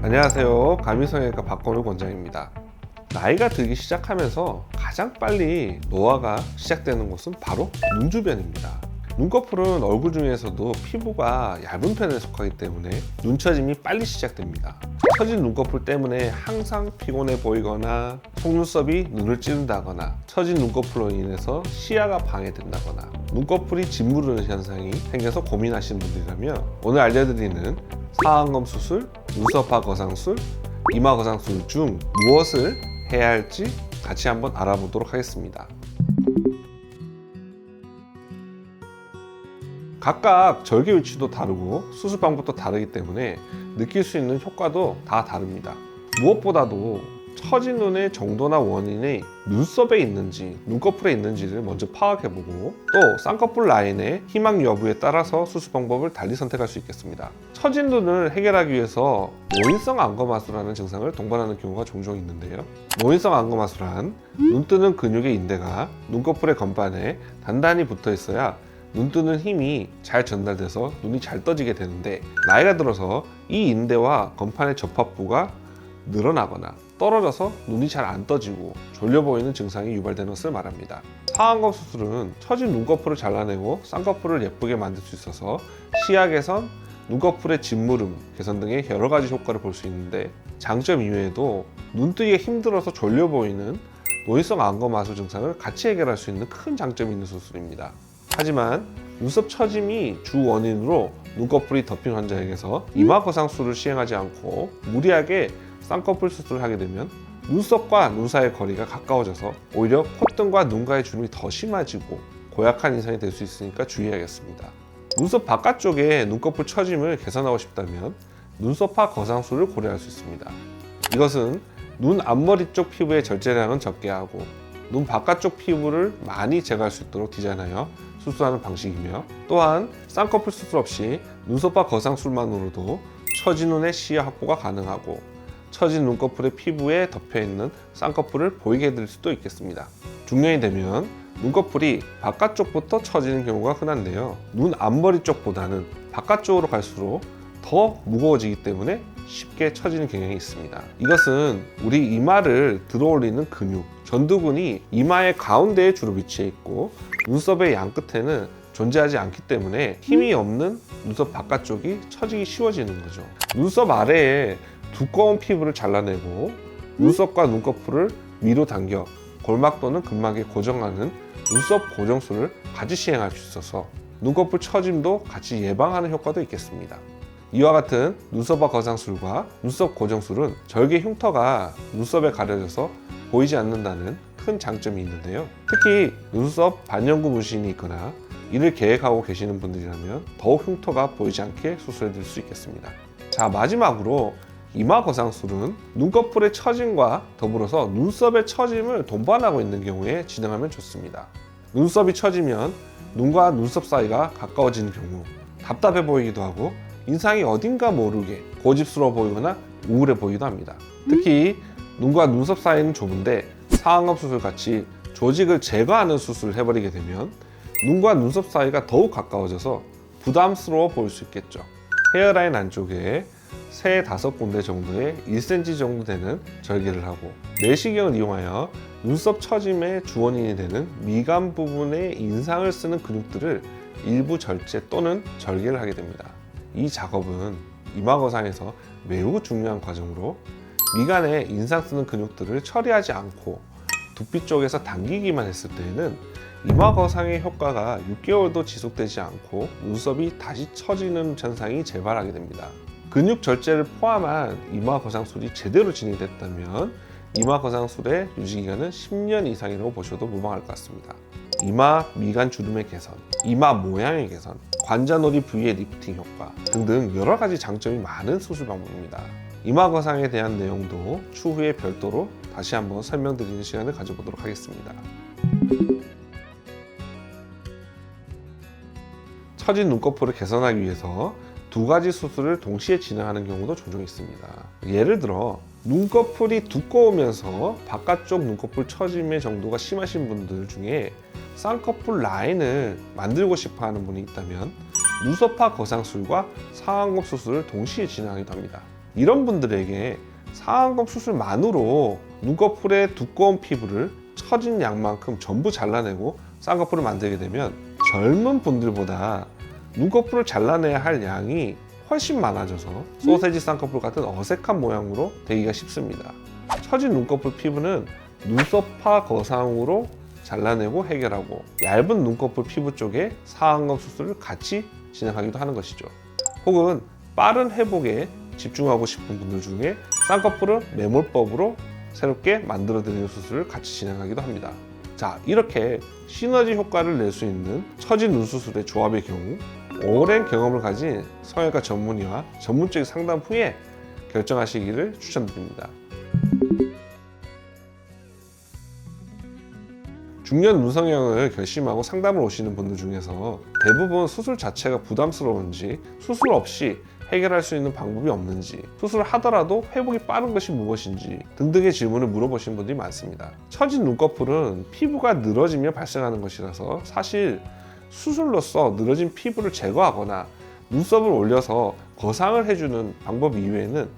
안녕하세요. 감미성형외과 박건우 원장입니다. 나이가 들기 시작하면서 가장 빨리 노화가 시작되는 곳은 바로 눈 주변입니다. 눈꺼풀은 얼굴 중에서도 피부가 얇은 편에 속하기 때문에 눈처짐이 빨리 시작됩니다. 처진 눈꺼풀 때문에 항상 피곤해 보이거나 속눈썹이 눈을 찌른다거나 처진 눈꺼풀로 인해서 시야가 방해된다거나 눈꺼풀이 짓무르는 현상이 생겨서 고민하시는 분들이라면 오늘 알려드리는 상안검 수술, 눈썹파 거상술, 이마 거상술 중 무엇을 해야 할지 같이 한번 알아보도록 하겠습니다. 각각 절개 위치도 다르고 수술 방법도 다르기 때문에 느낄 수 있는 효과도 다 다릅니다. 무엇보다도 처진 눈의 정도나 원인이 눈썹에 있는지 눈꺼풀에 있는지를 먼저 파악해보고 또 쌍꺼풀 라인의 희망 여부에 따라서 수술 방법을 달리 선택할 수 있겠습니다. 처진 눈을 해결하기 위해서 노인성 안검하수라는 증상을 동반하는 경우가 종종 있는데요. 노인성 안검하수란 눈 뜨는 근육의 인대가 눈꺼풀의 건반에 단단히 붙어 있어야 눈 뜨는 힘이 잘 전달돼서 눈이 잘 떠지게 되는데 나이가 들어서 이 인대와 건판의 접합부가 늘어나거나 떨어져서 눈이 잘 안 떠지고 졸려 보이는 증상이 유발되는 것을 말합니다. 상안검 수술은 처진 눈꺼풀을 잘라내고 쌍꺼풀을 예쁘게 만들 수 있어서 시야 개선, 눈꺼풀의 짓무름 개선 등의 여러 가지 효과를 볼 수 있는데 장점 이외에도 눈뜨기가 힘들어서 졸려 보이는 노인성 안검하수 증상을 같이 해결할 수 있는 큰 장점이 있는 수술입니다. 하지만 눈썹 처짐이 주 원인으로 눈꺼풀이 덮인 환자에게서 이마 거상술을 시행하지 않고 무리하게 쌍꺼풀 수술을 하게 되면 눈썹과 눈 사이의 거리가 가까워져서 오히려 콧등과 눈가의 주름이 더 심해지고 고약한 인상이 될 수 있으니까 주의해야겠습니다. 눈썹 바깥쪽에 눈꺼풀 처짐을 개선하고 싶다면 눈썹파 거상술을 고려할 수 있습니다. 이것은 눈 앞머리 쪽 피부의 절제량은 적게 하고 눈 바깥쪽 피부를 많이 제거할 수 있도록 디자인하여 수술하는 방식이며 또한 쌍꺼풀 수술 없이 눈썹파 거상술만으로도 처진 눈의 시야 확보가 가능하고 처진 눈꺼풀의 피부에 덮여있는 쌍꺼풀을 보이게 해드릴 수도 있겠습니다. 중년이 되면 눈꺼풀이 바깥쪽부터 처지는 경우가 흔한데요. 눈 앞머리 쪽보다는 바깥쪽으로 갈수록 더 무거워지기 때문에 쉽게 처지는 경향이 있습니다. 이것은 우리 이마를 들어올리는 근육, 전두근이 이마의 가운데에 주로 위치해 있고 눈썹의 양 끝에는 존재하지 않기 때문에 힘이 없는 눈썹 바깥쪽이 처지기 쉬워지는 거죠. 눈썹 아래에 두꺼운 피부를 잘라내고 눈썹과 눈꺼풀을 위로 당겨 골막 또는 근막에 고정하는 눈썹 고정술을 같이 시행할 수 있어서 눈꺼풀 처짐도 같이 예방하는 효과도 있겠습니다. 이와 같은 눈썹파 거상술과 눈썹 고정술은 절개 흉터가 눈썹에 가려져서 보이지 않는다는 큰 장점이 있는데요. 특히 눈썹 반영구 문신이 있거나 이를 계획하고 계시는 분들이라면 더욱 흉터가 보이지 않게 수술해 드릴 수 있겠습니다. 자, 마지막으로 이마 거상술은 눈꺼풀의 처짐과 더불어서 눈썹의 처짐을 동반하고 있는 경우에 진행하면 좋습니다. 눈썹이 처지면 눈과 눈썹 사이가 가까워지는 경우 답답해 보이기도 하고 인상이 어딘가 모르게 고집스러워 보이거나 우울해 보이기도 합니다. 특히 눈과 눈썹 사이는 좁은데 상안검 수술 같이 조직을 제거하는 수술을 해버리게 되면 눈과 눈썹 사이가 더욱 가까워져서 부담스러워 보일 수 있겠죠. 헤어라인 안쪽에 3-5군데 정도의 1cm 정도 되는 절개를 하고 내시경을 이용하여 눈썹 처짐의 주원인이 되는 미간 부분에 인상을 쓰는 근육들을 일부 절제 또는 절개를 하게 됩니다. 이 작업은 이마 거상에서 매우 중요한 과정으로 미간에 인상 쓰는 근육들을 처리하지 않고 두피 쪽에서 당기기만 했을 때에는 이마 거상의 효과가 6개월도 지속되지 않고 눈썹이 다시 처지는 현상이 재발하게 됩니다. 근육 절제를 포함한 이마 거상술이 제대로 진행됐다면 이마 거상술의 유지기간은 10년 이상이라고 보셔도 무방할 것 같습니다. 이마 미간 주름의 개선, 이마 모양의 개선, 관자놀이 부위의 리프팅 효과 등등 여러 가지 장점이 많은 수술 방법입니다. 이마 거상에 대한 내용도 추후에 별도로 다시 한번 설명드리는 시간을 가져보도록 하겠습니다. 처진 눈꺼풀을 개선하기 위해서 2가지 수술을 동시에 진행하는 경우도 종종 있습니다. 예를 들어 눈꺼풀이 두꺼우면서 바깥쪽 눈꺼풀 처짐의 정도가 심하신 분들 중에 쌍꺼풀 라인을 만들고 싶어 하는 분이 있다면 눈썹파 거상술과 상안검 수술을 동시에 진행하기도 합니다. 이런 분들에게 상안검 수술만으로 눈꺼풀의 두꺼운 피부를 처진 양만큼 전부 잘라내고 쌍꺼풀을 만들게 되면 젊은 분들보다 눈꺼풀을 잘라내야 할 양이 훨씬 많아져서 소세지 쌍꺼풀 같은 어색한 모양으로 되기가 쉽습니다. 처진 눈꺼풀 피부는 눈썹파 거상으로 잘라내고 해결하고, 얇은 눈꺼풀 피부 쪽에 상안검 수술을 같이 진행하기도 하는 것이죠. 혹은 빠른 회복에 집중하고 싶은 분들 중에 쌍꺼풀을 매몰법으로 새롭게 만들어드리는 수술을 같이 진행하기도 합니다. 자, 이렇게 시너지 효과를 낼 수 있는 처진 눈 수술의 조합의 경우 오랜 경험을 가진 성형외과 전문의와 전문적인 상담 후에 결정하시기를 추천드립니다. 중년 눈성형을 결심하고 상담을 오시는 분들 중에서 대부분 수술 자체가 부담스러운지, 수술 없이 해결할 수 있는 방법이 없는지, 수술을 하더라도 회복이 빠른 것이 무엇인지 등등의 질문을 물어보시는 분들이 많습니다. 처진 눈꺼풀은 피부가 늘어지며 발생하는 것이라서 사실 수술로서 늘어진 피부를 제거하거나 눈썹을 올려서 거상을 해주는 방법 이외에는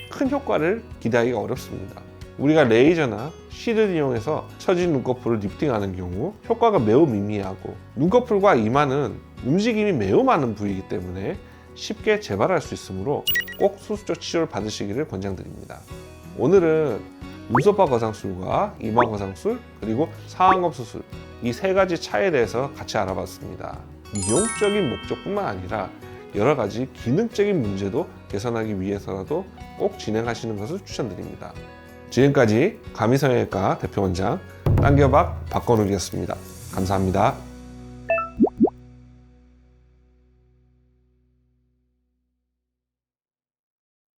큰 효과를 기대하기가 어렵습니다. 우리가 레이저나 실을 이용해서 처진 눈꺼풀을 리프팅하는 경우 효과가 매우 미미하고, 눈꺼풀과 이마는 움직임이 매우 많은 부위이기 때문에 쉽게 재발할 수 있으므로 꼭 수술적 치료를 받으시기를 권장드립니다. 오늘은 눈썹파 거상술과 이마 거상술, 그리고 상안검 수술, 이 세 가지 차이에 대해서 같이 알아봤습니다. 미용적인 목적뿐만 아니라 여러 가지 기능적인 문제도 개선하기 위해서라도 꼭 진행하시는 것을 추천드립니다. 지금까지 가미성형외과 대표원장 딴겨박 박건욱이었습니다. 감사합니다.